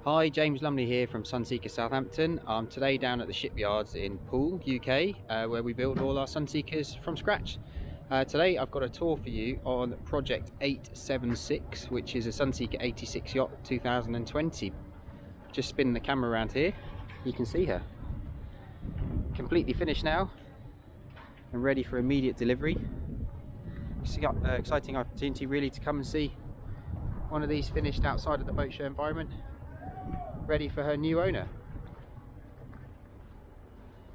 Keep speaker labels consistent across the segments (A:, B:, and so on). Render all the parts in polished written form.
A: Hi, James Lumley here from Sunseeker Southampton. I'm today down at the shipyards in Poole, UK, where we build all our Sunseekers from scratch. Today I've got a tour for you on Project 876, which is a Sunseeker 86 yacht 2020. Just spin the camera around here, you can see her. Completely finished now and ready for immediate delivery. It's an exciting opportunity really to come and see one of these finished outside of the boat show environment, ready for her new owner.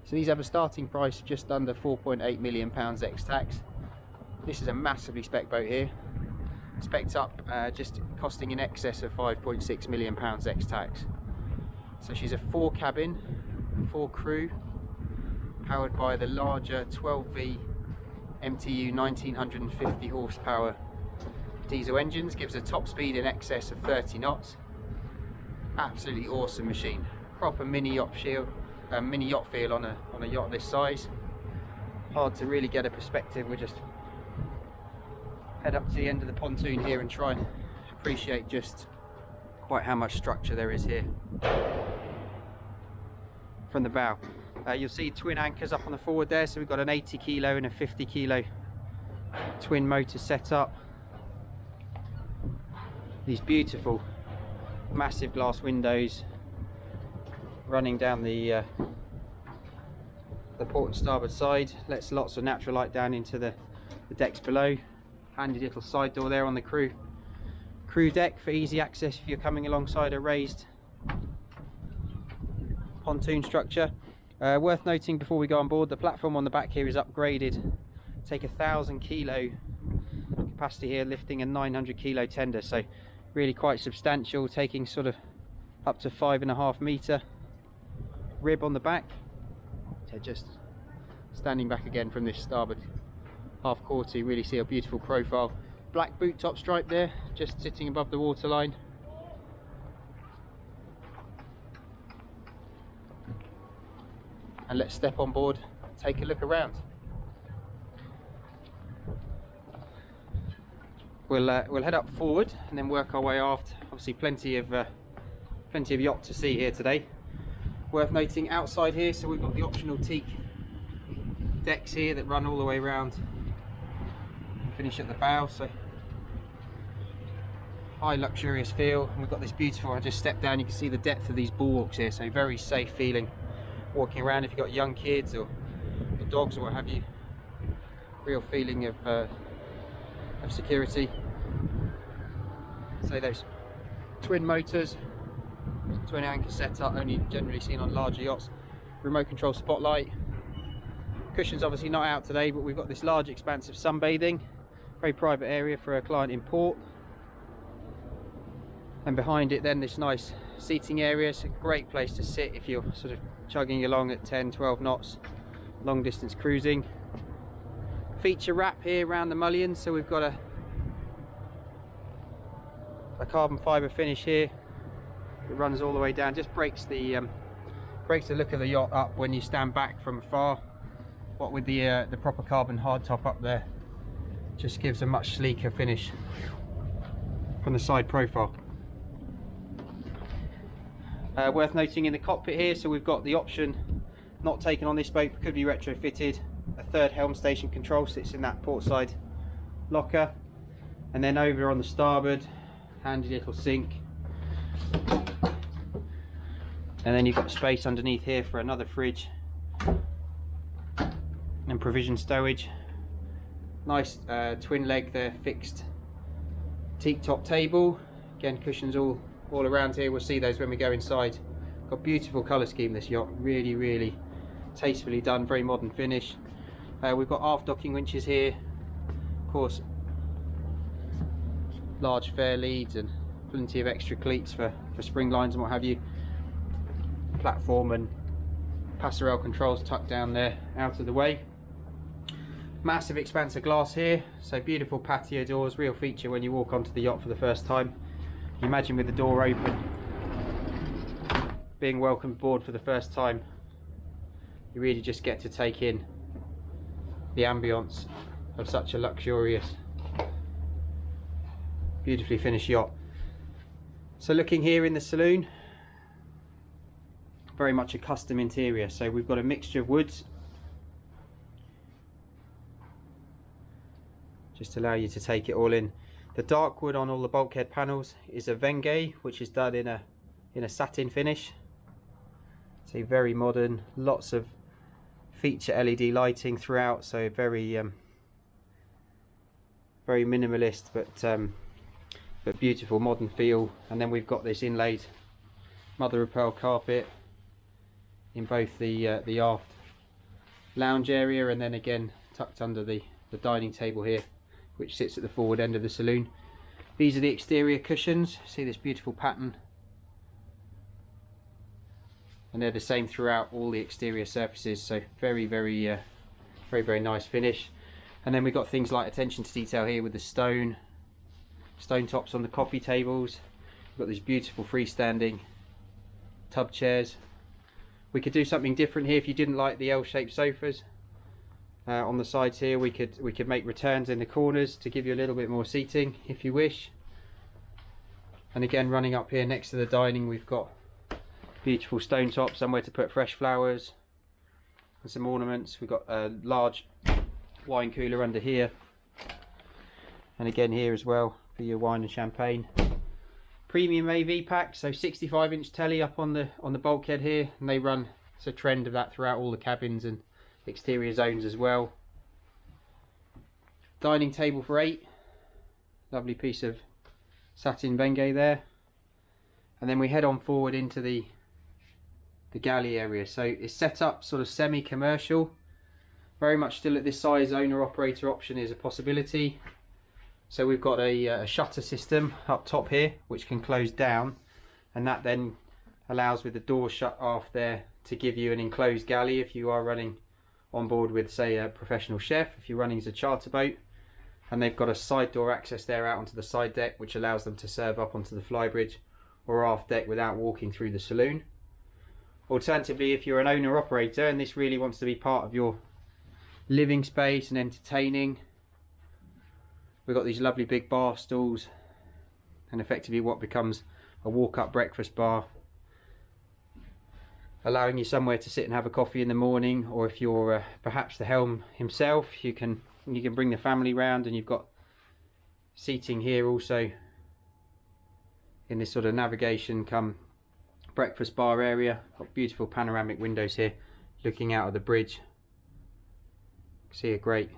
A: So these have a starting price of just under £4.8 million ex-tax. This is a massively spec boat here, spec'd up just costing in excess of £5.6 million ex-tax. So she's a 4-cabin, 4-crew, powered by the larger 12V MTU 1950 horsepower diesel engines, gives a top speed in excess of 30 knots. Absolutely awesome machine, proper mini yacht feel on a yacht this size. Hard to really get a perspective. We'll just head up to the end of the pontoon here and try and appreciate just quite how much structure there is here from the bow. You'll see twin anchors up on the forward there, so we've got an 80 kilo and a 50 kilo twin motor setup. These beautiful massive glass windows running down the port and starboard side, lets lots of natural light down into the decks below. Handy little side door there on the crew deck for easy access if you're coming alongside a raised pontoon structure. Worth noting before we go on board, the platform on the back here is upgraded. Take 1,000 kilo capacity here, lifting a 900 kilo tender, so really quite substantial, taking sort of up to 5.5 meter rib on the back. So just standing back again from this starboard half quarter, you really see a beautiful profile. Black boot top stripe there, just sitting above the waterline. And let's step on board, take a look around. We'll head up forward and then work our way aft. Obviously plenty of yacht to see here today. Worth noting outside here, so we've got the optional teak decks here that run all the way around and finish at the bow, so high luxurious feel. And we've got this beautiful, I just stepped down, you can see the depth of these bulwarks here, so very safe feeling walking around if you've got young kids or dogs or what have you. Real feeling of security. So those twin motors, twin anchor setup, only generally seen on larger yachts. Remote control spotlight. Cushions obviously not out today, but we've got this large expanse of sunbathing, very private area for a client in port. And behind it then this nice seating area. It's a great place to sit if you're sort of chugging along at 10-12 knots, long distance cruising. Feature wrap here around the mullions, so we've got a carbon fibre finish here. It runs all the way down, just breaks the look of the yacht up when you stand back from afar. What with the proper carbon hardtop up there, just gives a much sleeker finish from the side profile. Worth noting in the cockpit here, so we've got the option, not taken on this boat, but could be retrofitted. A third helm station control sits in that port side locker, and then over on the starboard, handy little sink, and then you've got space underneath here for another fridge and provision stowage. Nice twin leg there, fixed teak top table, again cushions all around here. We'll see those when we go inside. Got beautiful colour scheme this yacht, really tastefully done, very modern finish. We've got aft docking winches here, of course large fair leads and plenty of extra cleats for spring lines and what have you. Platform and passerelle controls tucked down there out of the way. Massive expanse of glass here, so beautiful patio doors, real feature when you walk onto the yacht for the first time. You imagine with the door open, being welcomed aboard for the first time, you really just get to take in the ambience of such a luxurious, beautifully finished yacht. So looking here in the saloon, very much a custom interior. So we've got a mixture of woods, just to allow you to take it all in. The dark wood on all the bulkhead panels is a Venge, which is done in a satin finish. So very modern, lots of feature LED lighting throughout, so very very minimalist, but beautiful modern feel. And then we've got this inlaid mother of pearl carpet in both the aft lounge area, and then again tucked under the dining table here, which sits at the forward end of the saloon. These are the exterior cushions. See this beautiful pattern, and they're the same throughout all the exterior surfaces, so very nice finish. And then we've got things like attention to detail here with the stone tops on the coffee tables. We've got these beautiful freestanding tub chairs. We could do something different here if you didn't like the L-shaped sofas. On the sides here we could make returns in the corners to give you a little bit more seating if you wish. And again, running up here next to the dining, we've got beautiful stone top, somewhere to put fresh flowers and some ornaments. We've got a large wine cooler under here, and again here as well for your wine and champagne. Premium AV pack, so 65-inch telly up on the bulkhead here, and they run, it's a trend of that throughout all the cabins and exterior zones as well. Dining table for 8, lovely piece of satin Venge there. And then we head on forward into the galley area. So it's set up sort of semi-commercial, very much still at this size. Owner operator option is a possibility. So we've got a shutter system up top here which can close down, and that then allows, with the door shut off there, to give you an enclosed galley if you are running on board with, say, a professional chef, if you're running as a charter boat. And they've got a side door access there out onto the side deck, which allows them to serve up onto the Flybridge or aft deck without walking through the saloon. Alternatively, if you're an owner operator and this really wants to be part of your living space and entertaining, we've got these lovely big bar stools, and effectively what becomes a walk-up breakfast bar, allowing you somewhere to sit and have a coffee in the morning. Or if you're perhaps the helm himself, you can bring the family round, and you've got seating here also in this sort of navigation come breakfast bar area. Got beautiful panoramic windows here looking out of the bridge. See a great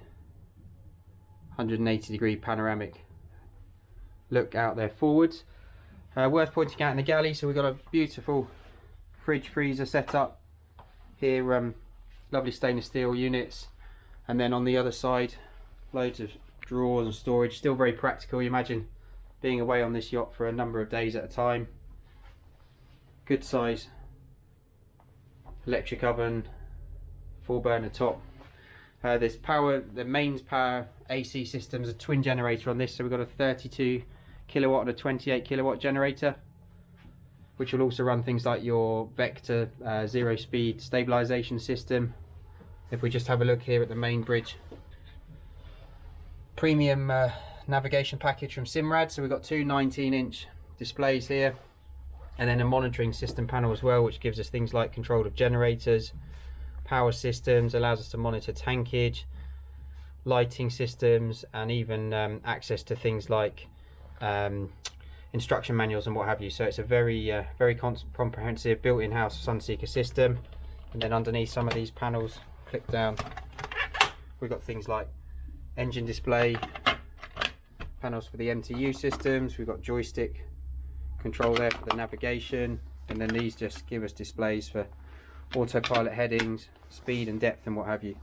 A: 180-degree panoramic look out there forwards. Worth pointing out in the galley, so we've got a beautiful fridge freezer set up here, lovely stainless steel units, and then on the other side loads of drawers and storage. Still very practical. You imagine being away on this yacht for a number of days at a time. Good size electric oven, 4-burner top. There's power, the mains power AC systems, a twin generator on this, so we've got a 32 kilowatt and a 28 kilowatt generator, which will also run things like your Vector zero speed stabilization system. If we just have a look here at the main bridge, premium navigation package from Simrad, so we've got two 19-inch displays here, and then a monitoring system panel as well, which gives us things like control of generators, power systems, allows us to monitor tankage, lighting systems, and even access to things like instruction manuals and what have you. So it's a very comprehensive built in-house Sunseeker system. And then underneath some of these panels, click down, we've got things like engine display panels for the MTU systems. We've got joystick control there for the navigation, and then these just give us displays for autopilot headings, speed and depth and what have you.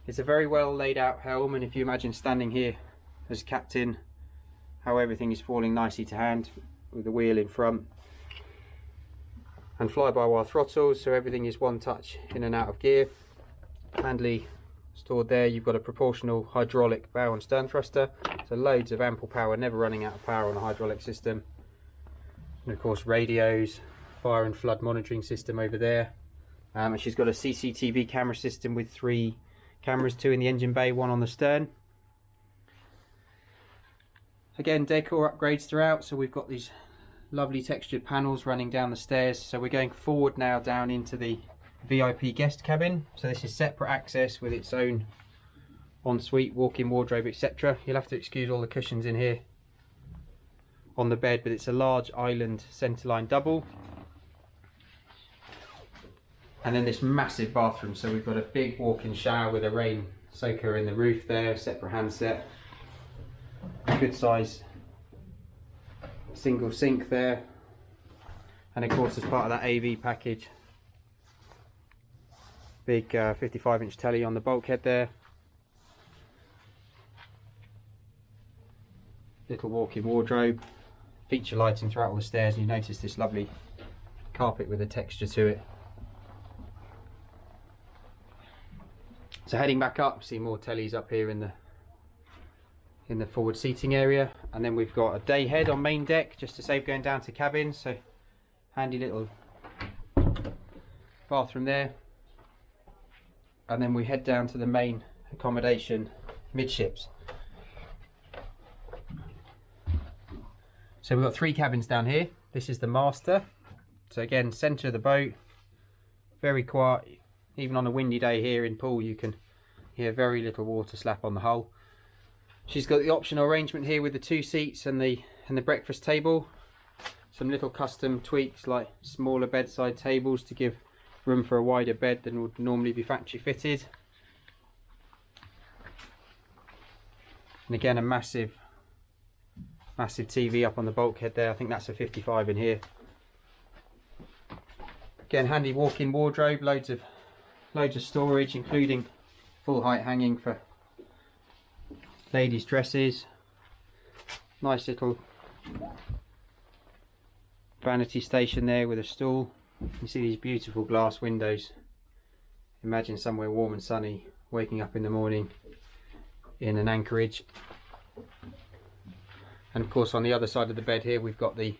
A: It's a very well laid out helm, and if you imagine standing here as captain, how everything is falling nicely to hand with the wheel in front, and fly-by-wire throttles, so everything is one touch in and out of gear. Handily stored there. You've got a proportional hydraulic bow and stern thruster, so loads of ample power, never running out of power on a hydraulic system. And of course radios, fire and flood monitoring system over there. And she's got a CCTV camera system with 3 cameras, 2 in the engine bay, 1 on the stern. Again, decor upgrades throughout, so we've got these lovely textured panels running down the stairs. So we're going forward now down into the VIP guest cabin. So this is separate access with its own ensuite, walk-in wardrobe, etc. You'll have to excuse all the cushions in here on the bed, but it's a large island centerline double. And then this massive bathroom. So we've got a big walk-in shower with a rain soaker in the roof there, separate handset, good size single sink there, and of course as part of that AV package, big 55-inch telly on the bulkhead there, little walk-in wardrobe, feature lighting throughout all the stairs, and you notice this lovely carpet with a texture to it. So heading back up, see more tellies up here in the forward seating area, and then we've got a day head on main deck just to save going down to cabins. So handy little bathroom there, and then we head down to the main accommodation midships. So we've got 3 cabins down here. This is the master. So again, centre of the boat, very quiet. Even on a windy day here in Poole, you can hear very little water slap on the hull. She's got the optional arrangement here with the 2 seats and the breakfast table. Some little custom tweaks like smaller bedside tables to give room for a wider bed than would normally be factory fitted. And again, a massive TV up on the bulkhead there. I think that's a 55 in here. Again, handy walk-in wardrobe, loads of storage, including full height hanging for ladies' dresses. Nice little vanity station there with a stool. You see these beautiful glass windows. Imagine somewhere warm and sunny, waking up in the morning in an anchorage. And of course on the other side of the bed here we've got the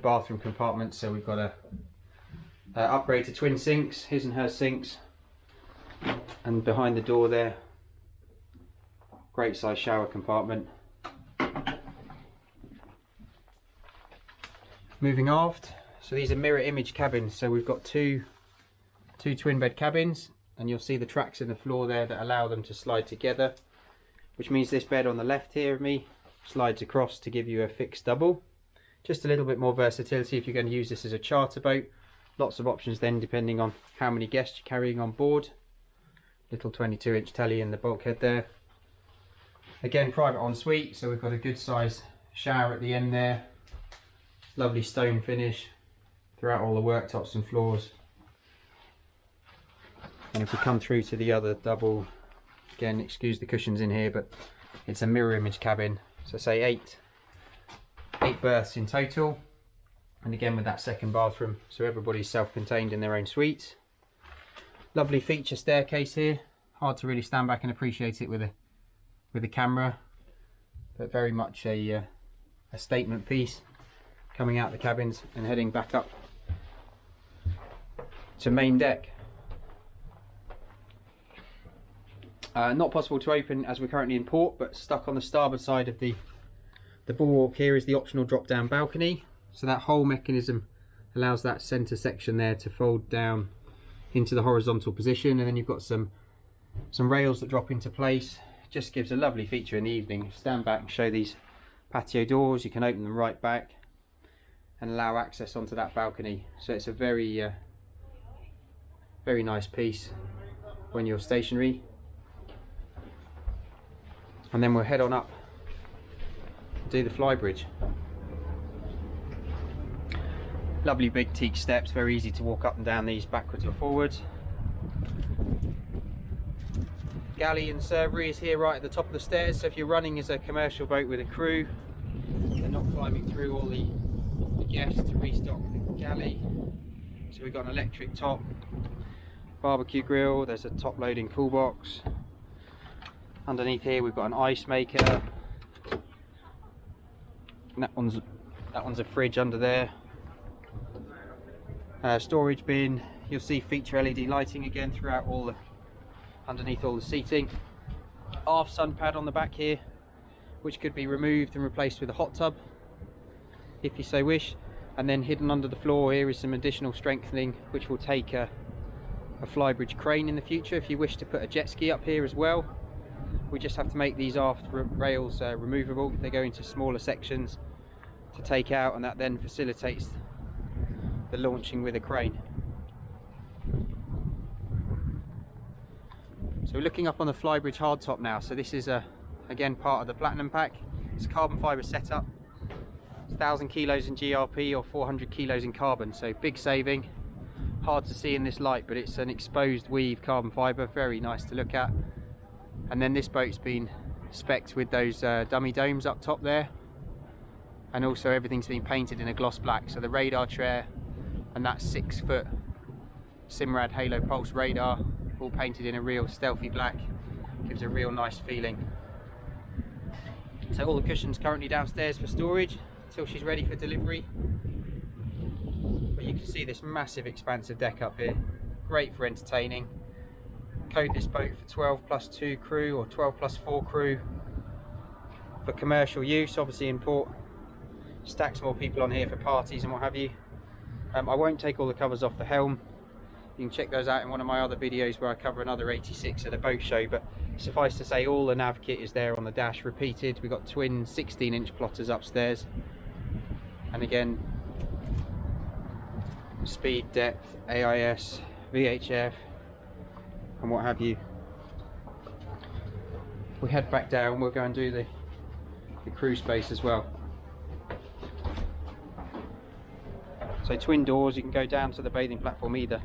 A: bathroom compartment. So we've got a upgrade to twin sinks, his and her sinks, and behind the door there, great size shower compartment. Moving aft, so these are mirror image cabins. So we've got two twin bed cabins, and you'll see the tracks in the floor there that allow them to slide together, which means this bed on the left here of me slides across to give you a fixed double. Just a little bit more versatility if you're going to use this as a charter boat. Lots of options then depending on how many guests you're carrying on board. Little 22-inch telly in the bulkhead there. Again, private ensuite, so we've got a good size shower at the end there. Lovely stone finish throughout all the worktops and floors. And if we come through to the other double, again, excuse the cushions in here, but it's a mirror image cabin. So say eight berths in total. And again with that second bathroom, so everybody's self-contained in their own suites. Lovely feature staircase here. Hard to really stand back and appreciate it with a camera, but very much a statement piece. Coming out the cabins and heading back up to main deck. Not possible to open as we're currently in port, but stuck on the starboard side of the bulwark here is the optional drop-down balcony. So that whole mechanism allows that centre section there to fold down into the horizontal position, and then you've got some rails that drop into place. Just gives a lovely feature in the evening. Stand back and show these patio doors. You can open them right back and allow access onto that balcony. So it's a very nice piece when you're stationary. And then we'll head on up and do the Flybridge. Lovely big teak steps, very easy to walk up and down these backwards or forwards. Galley and servery is here right at the top of the stairs, so if you're running as a commercial boat with a crew, they're not climbing through all the guests to restock the galley. So we've got an electric top, barbecue grill, there's a top loading cool box. Underneath here we've got an ice maker. And that one's a fridge under there. Storage bin. You'll see feature LED lighting again throughout underneath all the seating. Aft sun pad on the back here, which could be removed and replaced with a hot tub. if you so wish. And then hidden under the floor here is some additional strengthening, which will take a Flybridge crane in the future if you wish to put a jet ski up here as well. We just have to make these aft rails removable. They go into smaller sections to take out, and that then facilitates the launching with a crane. So we're looking up on the Flybridge Hardtop now. So this is again part of the Platinum pack. It's a carbon fibre setup. It's 1,000 kilos in GRP or 400 kilos in carbon, so big saving. Hard to see in this light, but it's an exposed weave carbon fibre, very nice to look at. And then this boat's been specced with those dummy domes up top there, and also everything's been painted in a gloss black. So the radar chair and that 6-foot Simrad Halo Pulse radar, all painted in a real stealthy black, gives a real nice feeling. So all the cushions currently downstairs for storage until she's ready for delivery. But you can see this massive expansive deck up here, great for entertaining. Code this boat for 12+2 crew or 12+4 crew for commercial use, obviously in port. Stacks more people on here for parties and what have you. I won't take all the covers off the helm. You can check those out in one of my other videos where I cover another 86 at a boat show, but suffice to say all the nav kit is there on the dash repeated. We've got twin 16-inch plotters upstairs, and again speed, depth, AIS, VHF and what have you. We head back down, we'll go and do the crew space as well. So twin doors, you can go down to the bathing platform either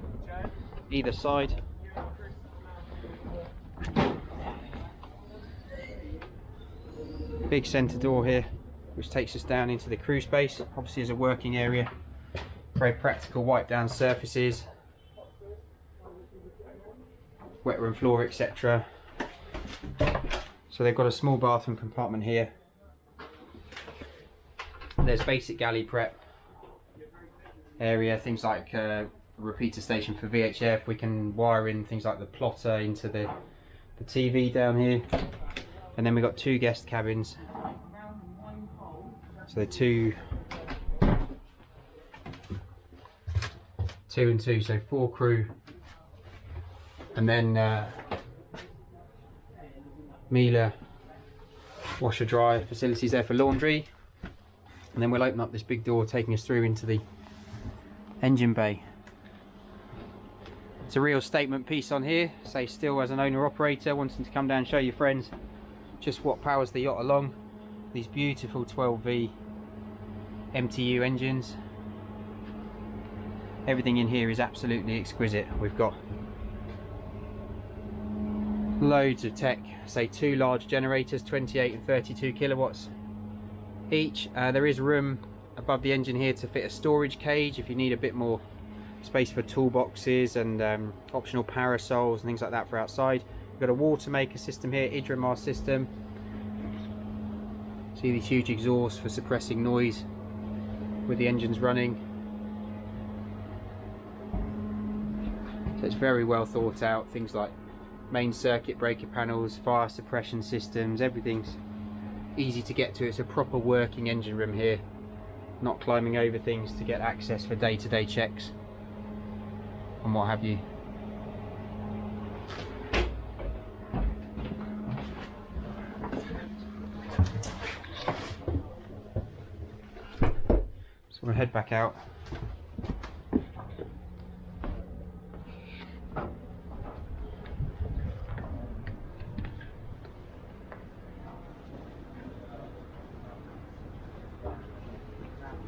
A: side. Big centre door here, which takes us down into the crew space. Obviously as a working area, very practical wipe down surfaces, wet room floor, etc. So they've got a small bathroom compartment here. There's basic galley prep area, things like repeater station for VHF. We can wire in things like the plotter into the TV down here, and then we've got 2 guest cabins. So they're 2 and 2, so 4 crew, and then Miele washer dry facilities there for laundry, and then we'll open up this big door taking us through into the engine bay. It's a real statement piece on here. Say still as an owner operator wanting to come down and show your friends just what powers the yacht along. These beautiful 12V MTU engines. Everything in here is absolutely exquisite. We've got loads of tech, say 2 large generators, 28 and 32 kilowatts each. There is room above the engine here to fit a storage cage if you need a bit more space for toolboxes and optional parasols and things like that for outside. We've got a water maker system here, Idramar system. See these huge exhausts for suppressing noise with the engines running. So it's very well thought out. Things like main circuit breaker panels, fire suppression systems, everything's easy to get to. It's a proper working engine room here, not climbing over things to get access for day-to-day checks and what have you. So we'll head back out.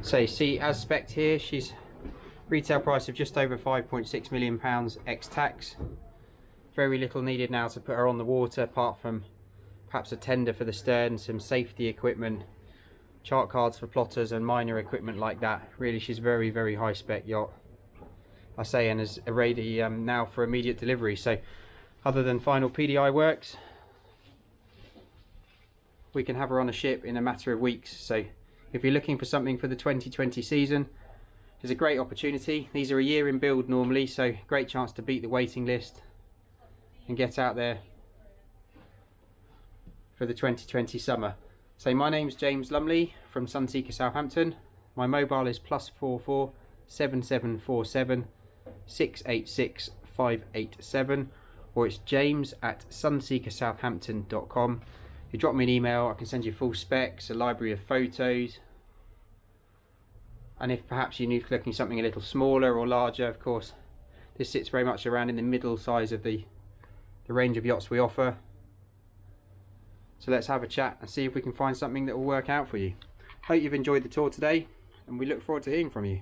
A: So you see, as spec'd here, she's retail price of just over £5.6 million ex-tax. Very little needed now to put her on the water, apart from perhaps a tender for the stern, some safety equipment, chart cards for plotters and minor equipment like that. Really, she's very, very high spec yacht, I say, and is ready now for immediate delivery. So other than final PDI works, we can have her on a ship in a matter of weeks. So if you're looking for something for the 2020 season, there's a great opportunity. These are a year in build normally, so great chance to beat the waiting list and get out there for the 2020 summer. So my name's James Lumley from Sunseeker Southampton. My mobile is +44 7747 686 587, or it's james@sunseekersouthampton.com. If you drop me an email, I can send you full specs, a library of photos, and if perhaps you're looking something a little smaller or larger, of course, this sits very much around in the middle size of the range of yachts we offer. So let's have a chat and see if we can find something that will work out for you. Hope you've enjoyed the tour today, and we look forward to hearing from you.